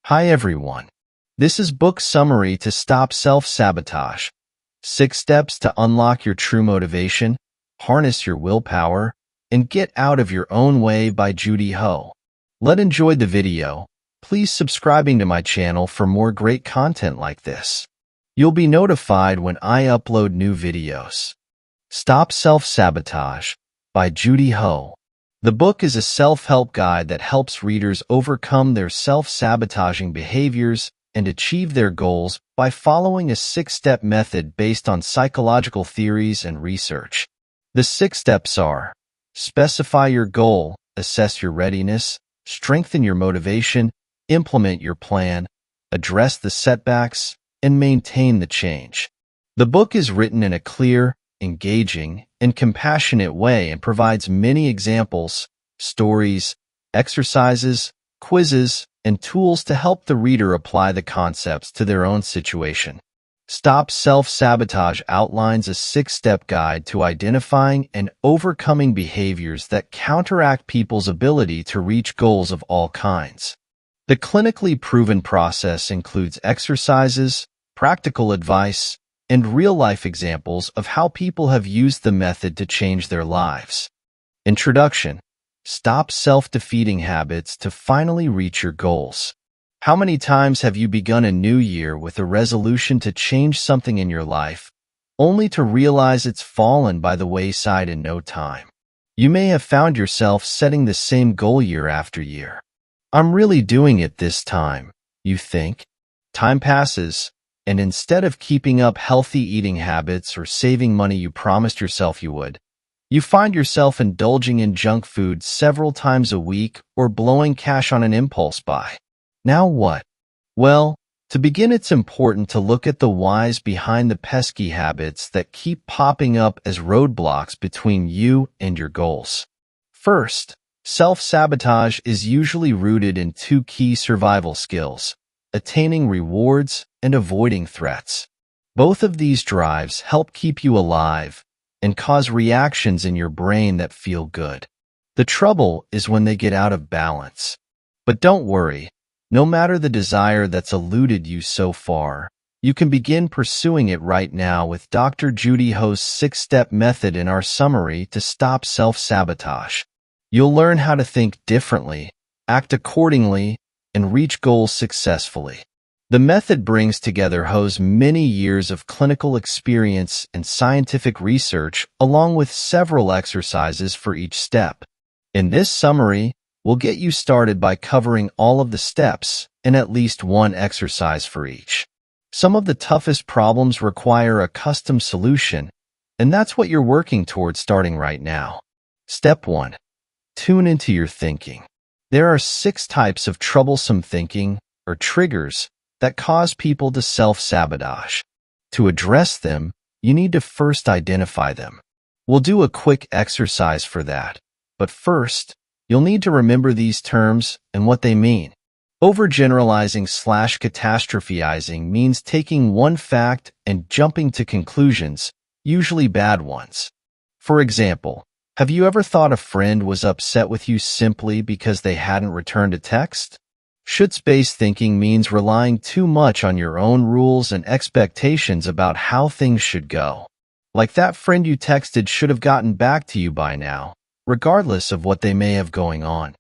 Hi everyone. This is book summary to stop self-sabotage. 6 steps to unlock your true motivation, harness your willpower, and get out of your own way by Judy. Let's enjoy the video. Please subscribing to my channel for more great content like this. You'll be notified when I upload new videos. Stop Self-Sabotage by Judy. The book is a self-help guide that helps readers overcome their self-sabotaging behaviors and achieve their goals by following a 6-step method based on psychological theories and research. The 6 steps are: specify your goal, assess your readiness, strengthen your motivation, implement your plan, address the setbacks, and maintain the change. The book is written in a clear, engaging, and compassionate way and provides many examples, stories, exercises, quizzes, and tools to help the reader apply the concepts to their own situation. Stop Self-Sabotage outlines a 6-step guide to identifying and overcoming behaviors that counteract people's ability to reach goals of all kinds. The clinically proven process includes exercises, practical advice, and real-life examples of how people have used the method to change their lives. Introduction. Stop self-defeating habits to finally reach your goals. How many times have you begun a new year with a resolution to change something in your life, only to realize it's fallen by the wayside in no time? You may have found yourself setting the same goal year after year. I'm really doing it this time, you think. Time passes, and instead of keeping up healthy eating habits or saving money you promised yourself you would, you find yourself indulging in junk food several times a week or blowing cash on an impulse buy. Now what? Well, to begin, it's important to look at the whys behind the pesky habits that keep popping up as roadblocks between you and your goals. First, self-sabotage is usually rooted in 2 key survival skills: attaining rewards and avoiding threats. Both of these drives help keep you alive and cause reactions in your brain that feel good. The trouble is when they get out of balance. But don't worry, no matter the desire that's eluded you so far, you can begin pursuing it right now with Dr. Judy Ho's 6-step method in our summary to stop self-sabotage. You'll learn how to think differently, act accordingly, and reach goals successfully. The method brings together Ho's many years of clinical experience and scientific research, along with several exercises for each step. In this summary, we'll get you started by covering all of the steps and at least one exercise for each. Some of the toughest problems require a custom solution, and that's what you're working towards starting right now. Step 1. Tune into your thinking. There are 6 types of troublesome thinking, or triggers, that cause people to self-sabotage. To address them, you need to first identify them. We'll do a quick exercise for that, but first, you'll need to remember these terms and what they mean. Overgeneralizing/catastrophizing means taking one fact and jumping to conclusions, usually bad ones. For example, have you ever thought a friend was upset with you simply because they hadn't returned a text? Schutz-based thinking means relying too much on your own rules and expectations about how things should go. Like that friend you texted should have gotten back to you by now, regardless of what they may have going on.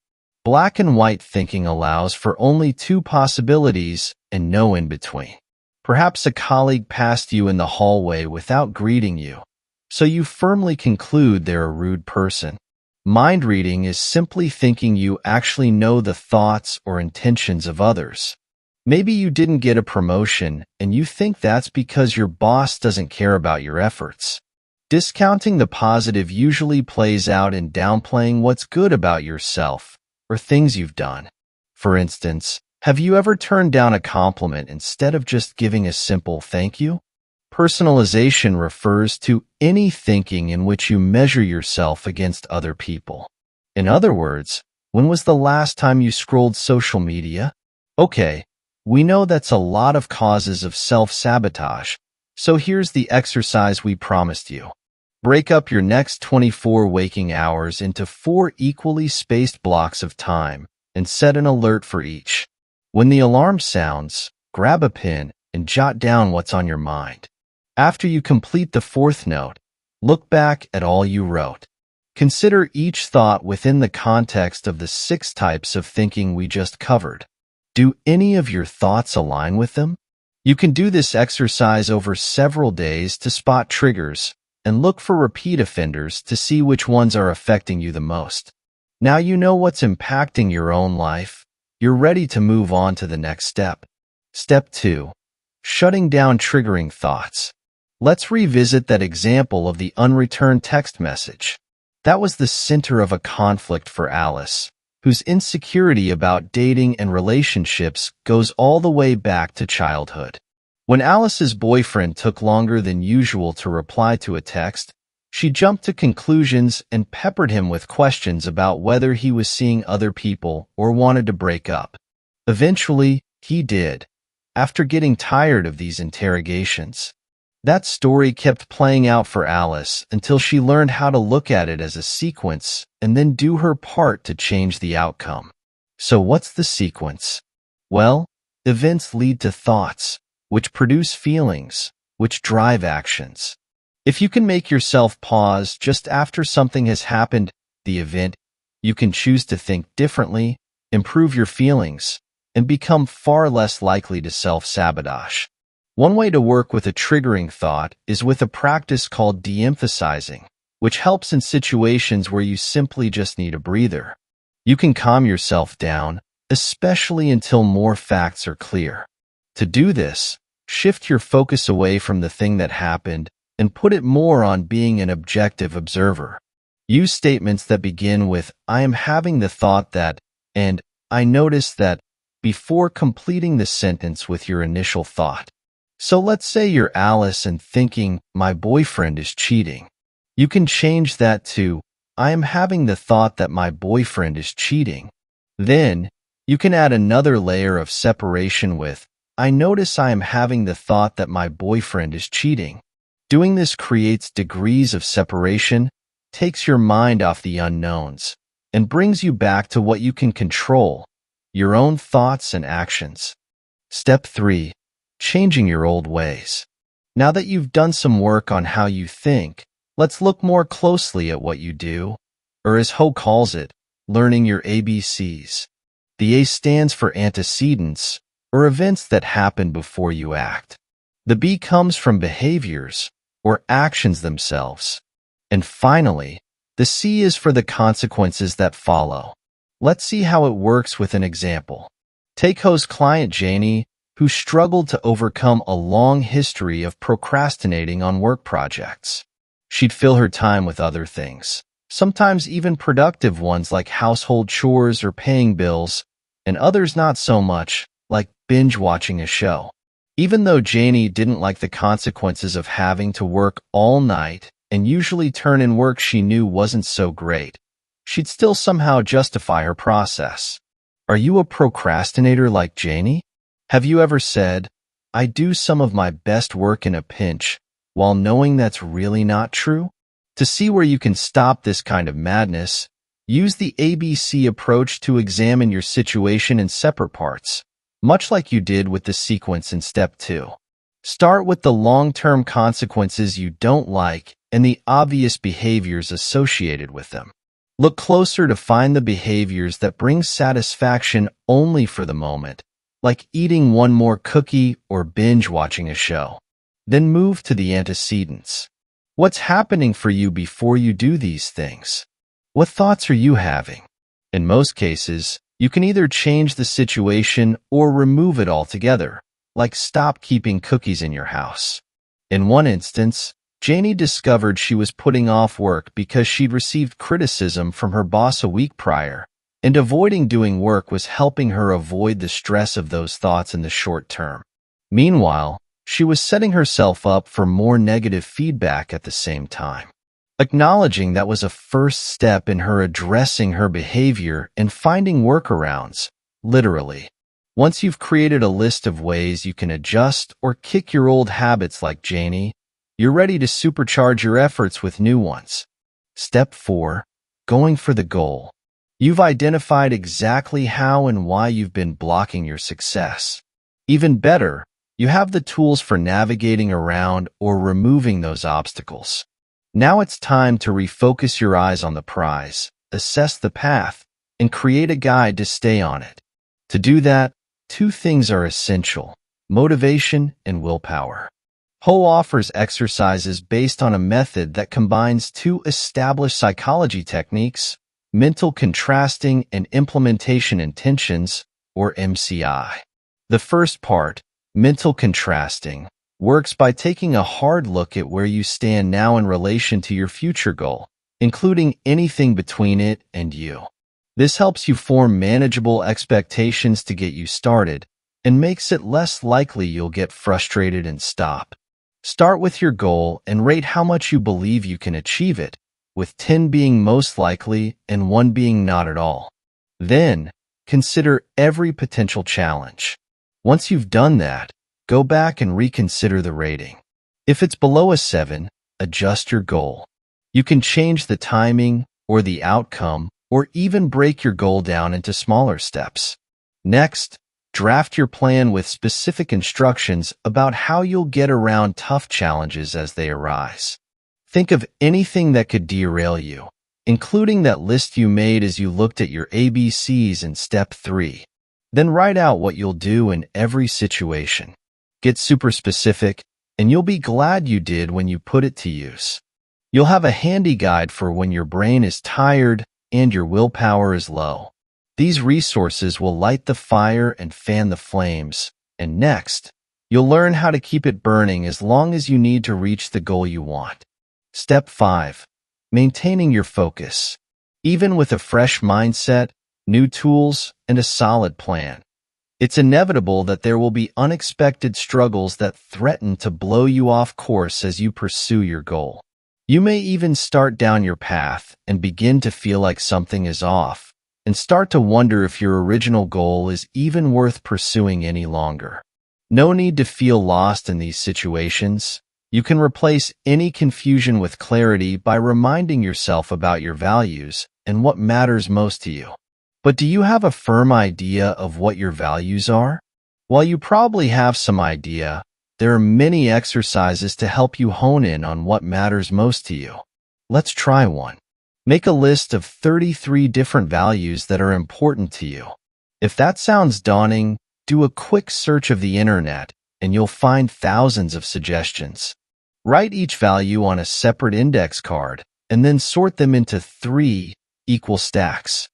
Black and white thinking allows for only 2 possibilities and no in-between. Perhaps a colleague passed you in the hallway without greeting you, so you firmly conclude they're a rude person. Mind reading is simply thinking you actually know the thoughts or intentions of others. Maybe you didn't get a promotion and you think that's because your boss doesn't care about your efforts. Discounting the positive usually plays out in downplaying what's good about yourself or things you've done. For instance, have you ever turned down a compliment instead of just giving a simple thank you? Personalization refers to any thinking in which you measure yourself against other people. In other words, when was the last time you scrolled social media? Okay, we know that's a lot of causes of self-sabotage, so here's the exercise we promised you. Break up your next 24 waking hours into 4 equally spaced blocks of time and set an alert for each. When the alarm sounds, grab a pen and jot down what's on your mind. After you complete the fourth note, look back at all you wrote. Consider each thought within the context of the 6 types of thinking we just covered. Do any of your thoughts align with them? You can do this exercise over several days to spot triggers and look for repeat offenders to see which ones are affecting you the most. Now you know what's impacting your own life. You're ready to move on to the next step. Step 2. Shutting down triggering thoughts. Let's revisit that example of the unreturned text message. That was the center of a conflict for Alice, whose insecurity about dating and relationships goes all the way back to childhood. When Alice's boyfriend took longer than usual to reply to a text, she jumped to conclusions and peppered him with questions about whether he was seeing other people or wanted to break up. Eventually, he did, after getting tired of these interrogations. That story kept playing out for Alice until she learned how to look at it as a sequence and then do her part to change the outcome. So what's the sequence? Well, events lead to thoughts, which produce feelings, which drive actions. If you can make yourself pause just after something has happened, the event, you can choose to think differently, improve your feelings, and become far less likely to self-sabotage. One way to work with a triggering thought is with a practice called de-emphasizing, which helps in situations where you simply just need a breather. You can calm yourself down, especially until more facts are clear. To do this, shift your focus away from the thing that happened and put it more on being an objective observer. Use statements that begin with, "I am having the thought that," and "I noticed that," before completing the sentence with your initial thought. So let's say you're Alice and thinking, "My boyfriend is cheating." You can change that to, "I am having the thought that my boyfriend is cheating." Then, you can add another layer of separation with, "I notice I am having the thought that my boyfriend is cheating." Doing this creates degrees of separation, takes your mind off the unknowns, and brings you back to what you can control, your own thoughts and actions. Step 3. Changing your old ways. Now that you've done some work on how you think, let's look more closely at what you do, or as Ho calls it, learning your ABCs. The A stands for antecedents, or events that happen before you act. The B comes from behaviors, or actions themselves. And finally, the C is for the consequences that follow. Let's see how it works with an example. Take Ho's client Janie, who struggled to overcome a long history of procrastinating on work projects. She'd fill her time with other things, sometimes even productive ones like household chores or paying bills, and others not so much, like binge-watching a show. Even though Janie didn't like the consequences of having to work all night and usually turn in work she knew wasn't so great, she'd still somehow justify her process. Are you a procrastinator like Janie? Have you ever said, "I do some of my best work in a pinch," while knowing that's really not true? To see where you can stop this kind of madness, use the ABC approach to examine your situation in separate parts, much like you did with the sequence in Step 2. Start with the long-term consequences you don't like and the obvious behaviors associated with them. Look closer to find the behaviors that bring satisfaction only for the moment, like eating one more cookie or binge-watching a show. Then move to the antecedents. What's happening for you before you do these things? What thoughts are you having? In most cases, you can either change the situation or remove it altogether, like stop keeping cookies in your house. In one instance, Janie discovered she was putting off work because she'd received criticism from her boss a week prior, and avoiding doing work was helping her avoid the stress of those thoughts in the short term. Meanwhile, she was setting herself up for more negative feedback at the same time. Acknowledging that was a first step in her addressing her behavior and finding workarounds, literally. Once you've created a list of ways you can adjust or kick your old habits like Janie, you're ready to supercharge your efforts with new ones. Step 4. Going for the goal. You've identified exactly how and why you've been blocking your success. Even better, you have the tools for navigating around or removing those obstacles. Now it's time to refocus your eyes on the prize, assess the path, and create a guide to stay on it. To do that, two things are essential: motivation and willpower. Ho offers exercises based on a method that combines two established psychology techniques: mental contrasting and implementation intentions, or MCI. The first part, mental contrasting, works by taking a hard look at where you stand now in relation to your future goal, including anything between it and you. This helps you form manageable expectations to get you started and makes it less likely you'll get frustrated and stop. Start with your goal and rate how much you believe you can achieve it, with 10 being most likely and 1 being not at all. Then, consider every potential challenge. Once you've done that, go back and reconsider the rating. If it's below a 7, adjust your goal. You can change the timing or the outcome, or even break your goal down into smaller steps. Next, draft your plan with specific instructions about how you'll get around tough challenges as they arise. Think of anything that could derail you, including that list you made as you looked at your ABCs in Step 3. Then write out what you'll do in every situation. Get super specific, and you'll be glad you did when you put it to use. You'll have a handy guide for when your brain is tired and your willpower is low. These resources will light the fire and fan the flames, and next, you'll learn how to keep it burning as long as you need to reach the goal you want. Step 5. Maintaining your focus. Even with a fresh mindset, new tools, and a solid plan, it's inevitable that there will be unexpected struggles that threaten to blow you off course as you pursue your goal. You may even start down your path and begin to feel like something is off, and start to wonder if your original goal is even worth pursuing any longer. No need to feel lost in these situations. You can replace any confusion with clarity by reminding yourself about your values and what matters most to you. But do you have a firm idea of what your values are? While you probably have some idea, there are many exercises to help you hone in on what matters most to you. Let's try one. Make a list of 33 different values that are important to you. If that sounds daunting, do a quick search of the internet and you'll find thousands of suggestions. Write each value on a separate index card and then sort them into 3 equal stacks.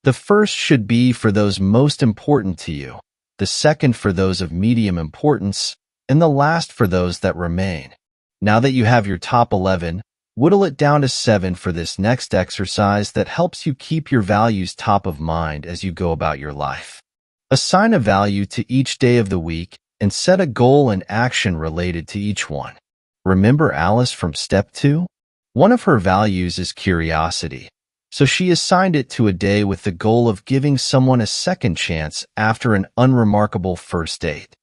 The first should be for those most important to you, the second for those of medium importance, and the last for those that remain. Now that you have your top 11, whittle it down to 7 for this next exercise that helps you keep your values top of mind as you go about your life. Assign a value to each day of the week and set a goal and action related to each one. Remember Alice from Step 2? One of her values is curiosity, so she assigned it to a day with the goal of giving someone a second chance after an unremarkable first date.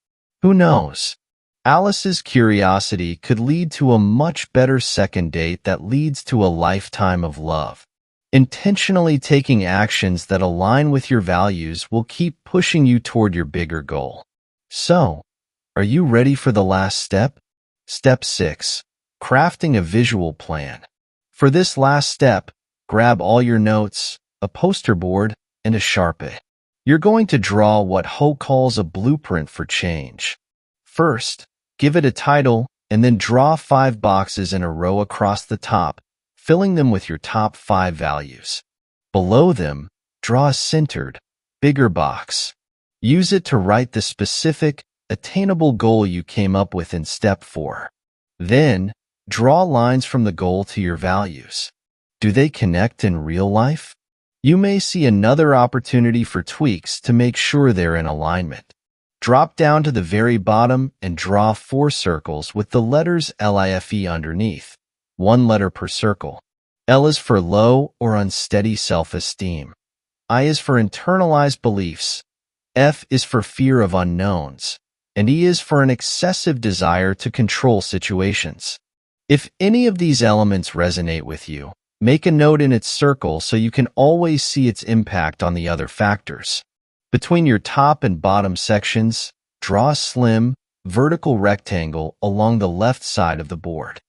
Who knows? Alice's curiosity could lead to a much better second date that leads to a lifetime of love. Intentionally taking actions that align with your values will keep pushing you toward your bigger goal. So, are you ready for the last step? Step 6. Crafting a visual plan. For this last step, grab all your notes, a poster board, and a Sharpie. You're going to draw what Ho calls a blueprint for change. First, give it a title, and then draw 5 boxes in a row across the top, filling them with your top 5 values. Below them, draw a centered, bigger box. Use it to write the specific, attainable goal you came up with in Step 4. Then, draw lines from the goal to your values. Do they connect in real life? You may see another opportunity for tweaks to make sure they're in alignment. Drop down to the very bottom and draw 4 circles with the letters LIFE underneath, 1 letter per circle. L is for low or unsteady self-esteem. I is for internalized beliefs. F is for fear of unknowns. And E is for an excessive desire to control situations. If any of these elements resonate with you, Make a note in its circle so you can always see its impact on the other factors. Between your top and bottom sections, draw a slim, vertical rectangle along the left side of the board.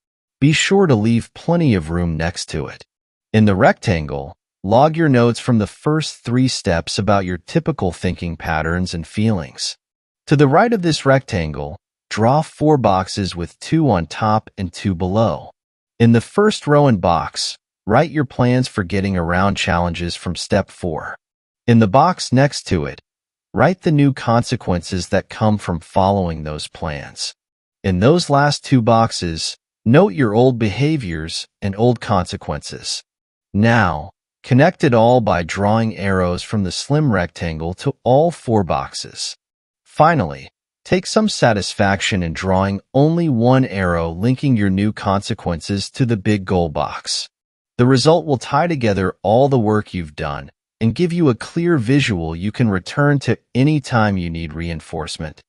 Be sure to leave plenty of room next to it. In the rectangle, log your notes from the first 3 steps about your typical thinking patterns and feelings. To the right of this rectangle, draw 4 boxes with 2 on top and 2 below. In the first row and box, write your plans for getting around challenges from step 4. In the box next to it, write the new consequences that come from following those plans. In those last 2 boxes, note your old behaviors and old consequences. Now, connect it all by drawing arrows from the slim rectangle to all 4 boxes. Finally, take some satisfaction in drawing only one arrow linking your new consequences to the big goal box. The result will tie together all the work you've done and give you a clear visual you can return to any time you need reinforcement.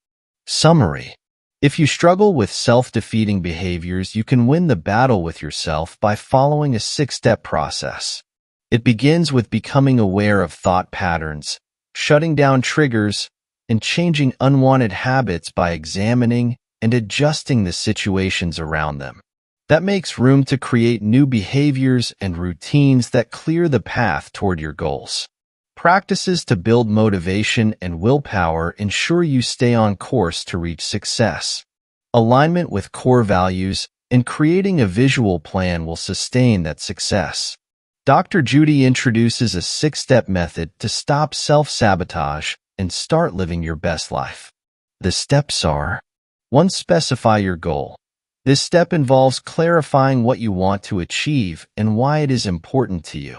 Summary: if you struggle with self-defeating behaviors, you can win the battle with yourself by following a 6-step process. It begins with becoming aware of thought patterns, shutting down triggers, and changing unwanted habits by examining and adjusting the situations around them. That makes room to create new behaviors and routines that clear the path toward your goals. Practices to build motivation and willpower ensure you stay on course to reach success. Alignment with core values and creating a visual plan will sustain that success. Dr. Judy introduces a 6-step method to stop self-sabotage and start living your best life. The steps are: 1. Specify your goal. This step involves clarifying what you want to achieve and why it is important to you.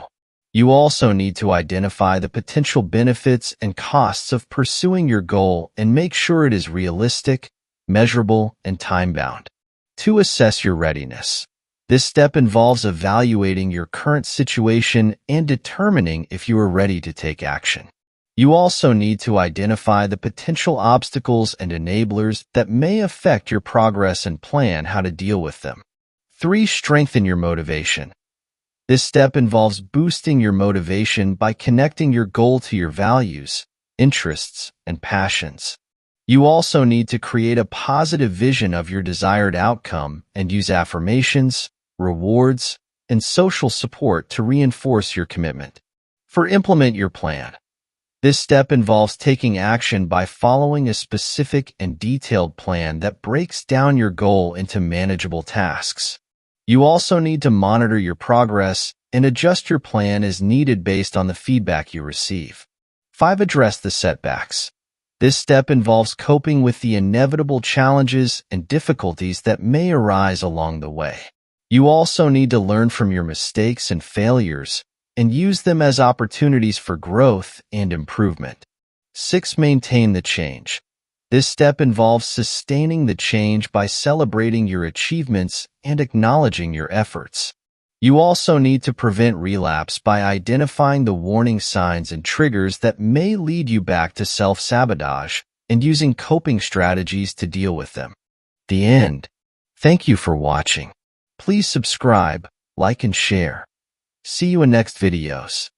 You also need to identify the potential benefits and costs of pursuing your goal and make sure it is realistic, measurable, and time-bound. 2. Assess your readiness. This step involves evaluating your current situation and determining if you are ready to take action. You also need to identify the potential obstacles and enablers that may affect your progress and plan how to deal with them. 3. Strengthen your motivation. This step involves boosting your motivation by connecting your goal to your values, interests, and passions. You also need to create a positive vision of your desired outcome and use affirmations, rewards, and social support to reinforce your commitment. 4. Implement your plan. This step involves taking action by following a specific and detailed plan that breaks down your goal into manageable tasks. You also need to monitor your progress and adjust your plan as needed based on the feedback you receive. 5. Address the setbacks. This step involves coping with the inevitable challenges and difficulties that may arise along the way. You also need to learn from your mistakes and failures and use them as opportunities for growth and improvement. 6. Maintain the change. This step involves sustaining the change by celebrating your achievements and acknowledging your efforts. You also need to prevent relapse by identifying the warning signs and triggers that may lead you back to self-sabotage and using coping strategies to deal with them. The end. Thank you for watching. Please subscribe, like, and share. See you in next videos.